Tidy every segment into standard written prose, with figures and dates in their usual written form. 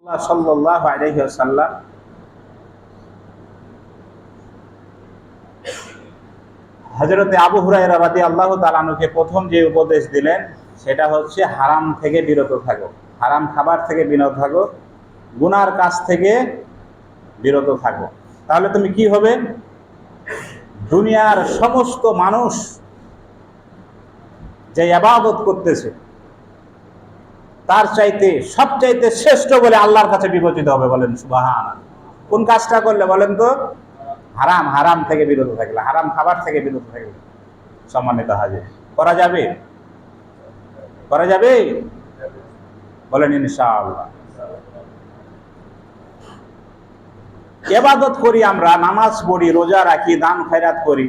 সাল্লাল্লাহু আলাইহি ওয়াসাল্লাম হযরতে আবু হুরায়রা রাদিয়াল্লাহু তাআলা আনহুকে প্রথম যে উপদেশ দিলেন সেটা হচ্ছে হারাম থেকে বিরত থাকো, হারাম খাবার থেকে বিরত থাকো, গুনার কাজ থেকে বিরত থাকো। তাহলে তুমি কি হবে? দুনিয়ার সমস্ত মানুষ যে ইবাদত করতেছে তার চাইতে সবচাইতে শ্রেষ্ঠ বলে আল্লাহর কাছে বিবেচিত হবে। বলেন সুবহানাল্লাহ। কোন কাজটা করলে বলেন তো? হারাম থেকে বিরত থাকলে, হারাম খাবার থেকে বিরত থাকলে। সম্মানিত হাজির, করা যাবে? করা যাবে? বলেন ইনশাআল্লাহ। ইবাদত করি আমরা, নামাজ পড়ি, রোজা রাখি, দান খয়রাত করি,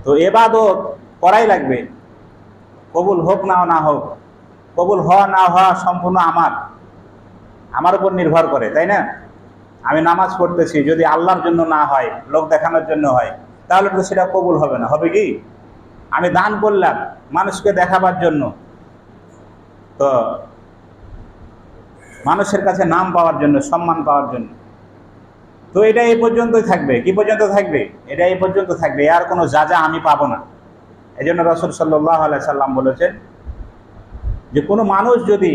তো ইবাদত করাই লাগবে। কবুল হোক না হোক, কবুল হওয়া না হওয়া সম্পূর্ণ আমার উপর নির্ভর করে, তাই না? আমি নামাজ পড়তেছি, যদি আল্লাহর জন্য না হয়, লোক দেখানোর জন্য হয়, তাহলে তো সেটা কবুল হবে না। হবে কি? আমি দান করলাম মানুষকে দেখাবার জন্য, তো মানুষের কাছে নাম পাওয়ার জন্য, সম্মান পাওয়ার জন্য, তো এটা এই পর্যন্তই থাকবে। কি পর্যন্ত থাকবে? এটা এই পর্যন্ত থাকবে, আর কোনো যা আমি পাবো না। এই জন্য রাসূল সাল্লাল্লাহু আলাইহি সাল্লাম বলেছেন যে কোনো মানুষ যদি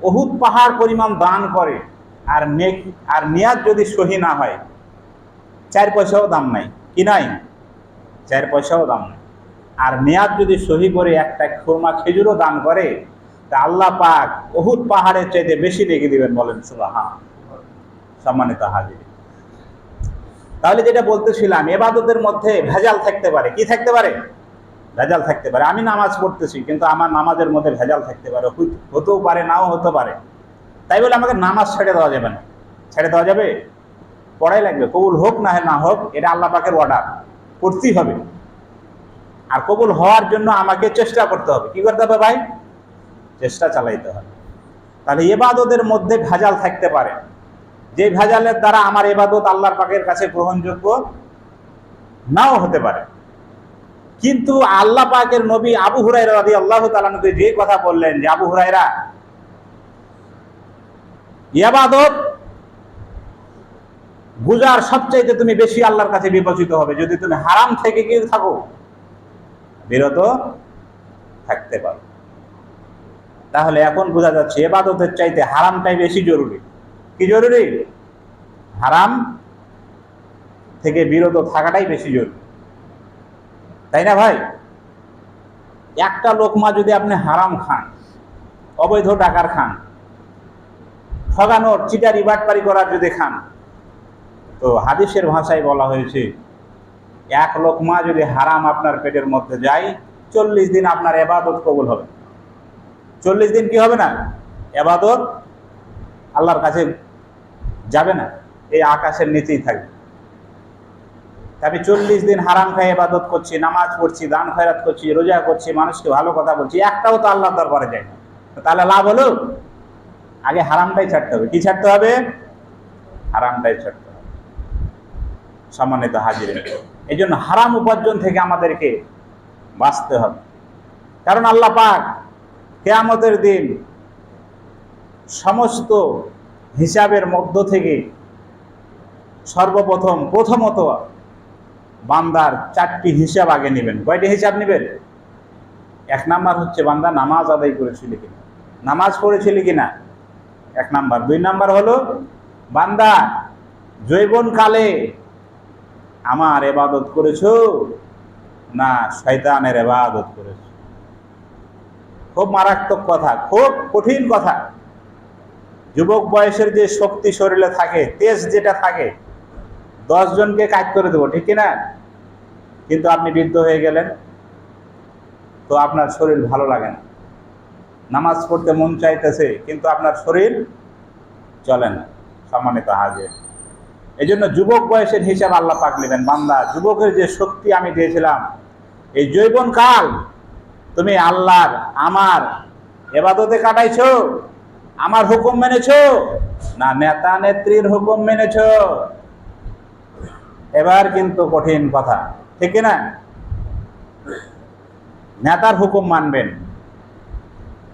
উহুদ পাহাড় পরিমাণ দান করে আর নিয়াত যদি সহি না হয়, 4 পয়সাও দাম নাই। কি নাই? 4 পয়সাও দাম নাই। আর নিয়াত যদি সহি করে একটা খুরমা খেজুরও দান করে, তা আল্লাহ পাক উহুদ পাহাড়ের চাইতে বেশি নেকি দিবেন। বলেন সুবহানাল্লাহ। সম্মানিত হাজির, তাহলে যেটা বলতেছিলাম, ইবাদতের মধ্যে ভেজাল থাকতে পারে। কি থাকতে পারে? ভেজাল থাকতে পারে। আমি নামাজ পড়তেছি, কিন্তু আমার নামাজের মধ্যে ভেজাল থাকতে পারে, হতেও পারে, নাও হতে পারে। তাই বলে আমাকে নামাজ ছেড়ে দেওয়া যাবে না। ছেড়ে দেওয়া যাবে? পড়াই লাগবে। কবুল হোক না হোক, এটা আল্লাহ পাকের অর্ডার, করতেই হবে। আর কবুল হওয়ার জন্য আমাকে চেষ্টা করতে হবে। কি করতে হবে ভাই? চেষ্টা চালাইতে হবে। তাহলে ইবাদতের মধ্যে ভেজাল থাকতে পারে, যে ভেজালের দ্বারা আমার ইবাদত আল্লাহর পাকের কাছে গ্রহণযোগ্য নাও হতে পারে। কিন্তু আল্লাহ পাকের নবী আবু হুরায়রা রাদিয়াল্লাহু তাআলা আনহু যে কথা বললেন যে, আবু হুরায়রা, ইবাদত বুঝার সবচাইতে তুমি বেশি আল্লাহর কাছে বিবেচিত হবে যদি তুমি হারাম থেকে কি থাকো, বিরত থাকতে পারো। তাহলে এখন বোঝা যাচ্ছে ইবাদতের চাইতে হারামটাই বেশি জরুরি। কি জরুরি? হারাম থেকে বিরত থাকাটাই বেশি জরুরি, তাই না ভাই? একটা লোকমা যদি আপনি হারাম খান, অবৈধ টাকার খান, ঠগানোর, চিটারি বাটপারি করার যদি খান, তো হাদিসের ভাষায় বলা হয়েছে, এক লোকমা যদি হারাম আপনার পেটের মধ্যে যায়, 40 দিন আপনার ইবাদত কবুল হবে। 40 দিন কি হবে না? ইবাদত আল্লাহর কাছে যাবে না, এই আকাশের নিচেই থাকবে। আমি 40 দিন হারাম খাই ইবাদত করছি, নামাজ পড়ছি, দান খয়রাত করছি, রোজা করছি, মানুষকে ভালো কথা বলছি, একটাও তো আল্লাহর দরবারে যায় না। তাহলে লাভ হলো? আগে হারামটাই ছাড়তে হবে। কি ছাড়তে হবে? হারামটাই ছাড়তে হবে। সম্মানিত হাজির, এই জন্য হারাম উপার্জন থেকে আমাদেরকে বাঁচতে হবে। কারণ আল্লাহ পাক কিয়ামতের দিন সমস্ত হিসাবের মধ্য থেকে প্রথমত বান্দার 4টি হিসাব আগে নেবেন। কয়টি হিসাব নেবেন? 1 নাম্বার হচ্ছে বান্দা নামাজ আদায় করেছিল কিনা, নামাজ পড়েছিল কিনা, 1 নাম্বার। 2 নাম্বার হলো বান্দা যৌবনকালে আমার ইবাদত করেছো না শয়তানের ইবাদত করেছো। খুব মারাত্মক কথা, খুব কঠিন কথা। যুবক বয়সের যে শক্তি শরীরে থাকে, তেজ যেটা থাকে, 10 জনকে কাজ করে দেবো, ঠিক কিনা? কিন্তু আপনি বৃদ্ধ হয়ে গেলেন, তো আপনার শরীর ভালো লাগে না, নামাজ পড়তে মন চাইতেছে, কিন্তু আপনার শরীর চলে না। সম্মানিত হাজির, এই জন্য যুবক বয়সের হিসাব আল্লাহ পাক নেবেন। বান্দা, যুবকের যে শক্তি আমি দিয়েছিলাম, এই যৌবন কাল তুমি আল্লাহর আমার ইবাদতে কাটাইছো, আমার হুকুম মেনেছো না নেতা নেত্রীর হুকুম মেনেছো? এবার কিন্তু কঠিন কথা, ঠিক না? নেতার হুকুম মানবেন,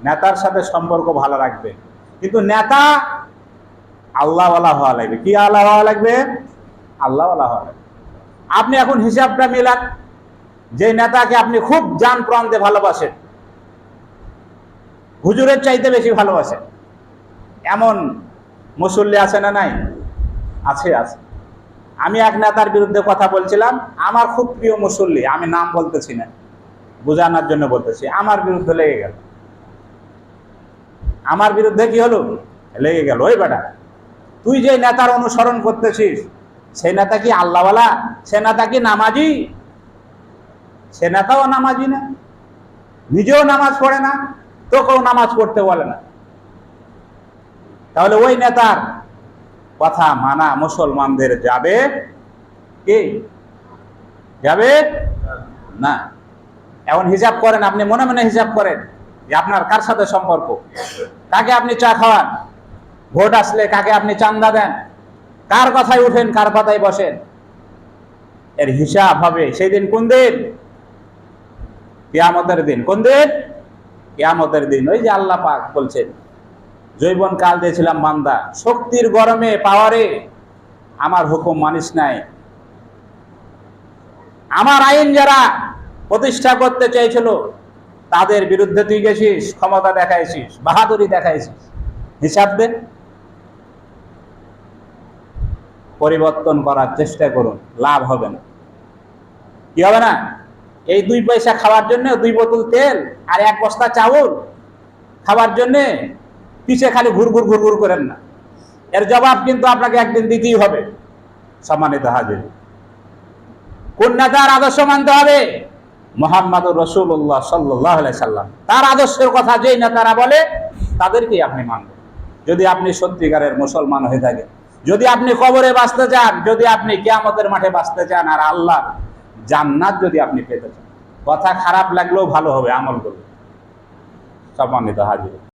নেতার সাথে সম্পর্ক ভালো রাখবেন, কিন্তু নেতা আল্লাহওয়ালা হওয়া লাগবে। কি আল্লাহ হওয়া লাগবে? আল্লাহওয়ালা হওয়া লাগবে। আপনি এখন হিসাবটা মিলান, যে নেতাকে আপনি খুব জান প্রান্তে ভালোবাসেন, হুজুরের চাইতে বেশি ভালোবাসেন, এমন মুসল্লি আছে না নাই? আছে, আছে। আমি এক নেতার বিরুদ্ধে কথা বলছিলাম, আমার খুব প্রিয় মুসল্লি, আমি নাম বলতেছি না, বোঝানোর জন্য বলতেছি, আমার বিরুদ্ধে লেগে গেল। আমার বিরুদ্ধে কি হলো? লেগে গেল। ওই বেটা, তুই যে নেতার অনুসরণ করতেছিস, সেই নেতা কি আল্লাহওয়ালা? সে নেতা কি নামাজি? সে নেতাও নামাজি না, নিজেও নামাজ পড়ে না, তোকেও নামাজ পড়তে বলে না। তাহলে ওই নেতার কথা মানা মুসলমানদের যাবে কি? যাবে না। এখন হিসাব করেন, আপনি মনে মনে হিসাব করেন যে আপনার কার সাথে সম্পর্ক, কাকে আপনি চা খাওয়ান, ভোট আসলে কাকে আপনি চান্দা দেন, কার কথায় উঠেন, কার কথায় বসেন। এর হিসাব হবে সেই দিন। কোন দিন? কিয়ামতের দিন। কোন দিন? কিয়ামতের দিন। ওই যে আল্লাহ পাক বলছেন, যৌবন কাল দিয়েছিলাম বান্দা, শক্তির গরমে পাওয়ারে আমার হুকুম মানিস নাই, আমার আইন যারা প্রতিষ্ঠা করতে চেয়েছিল তাদের বিরুদ্ধে তুই গেছিস, ক্ষমতা দেখাইছিস, বাহাদুরি দেখাইছিস। হিসাব দে। পরিবর্তন করার চেষ্টা করুন, লাভ হবে না। কি হবে না? এই 2 পয়সা খাওয়ার জন্য 2 বোতল তেল আর 1 বস্তা চাউল খাওয়ার জন্য পিছে খালি ঘুরঘুর ঘুরঘুর করেন না। এর জবাব কিন্তু আপনাকে একদিন দিতেই হবে। সম্মানিত হাজির, কোন নেতার আদর্শ মানতে হবে? মুহাম্মদুর রাসূলুল্লাহ সাল্লাল্লাহু আলাইহি সাল্লাম। তার আদর্শের কথা যেই নেতারা বলে তাদেরকেই আপনি মানবেন। যদি আপনি সত্যিকারের মুসলমান হয়ে থাকেন, যদি আপনি কবরে বাঁচতে চান, যদি আপনি কিয়ামতের মাঠে বাঁচতে চান, আর আল্লাহ জান্নাত যদি আপনি পেতে চান, কথা খারাপ লাগলেও ভালো হবে, আমল করবে। সম্মানিত হাজির।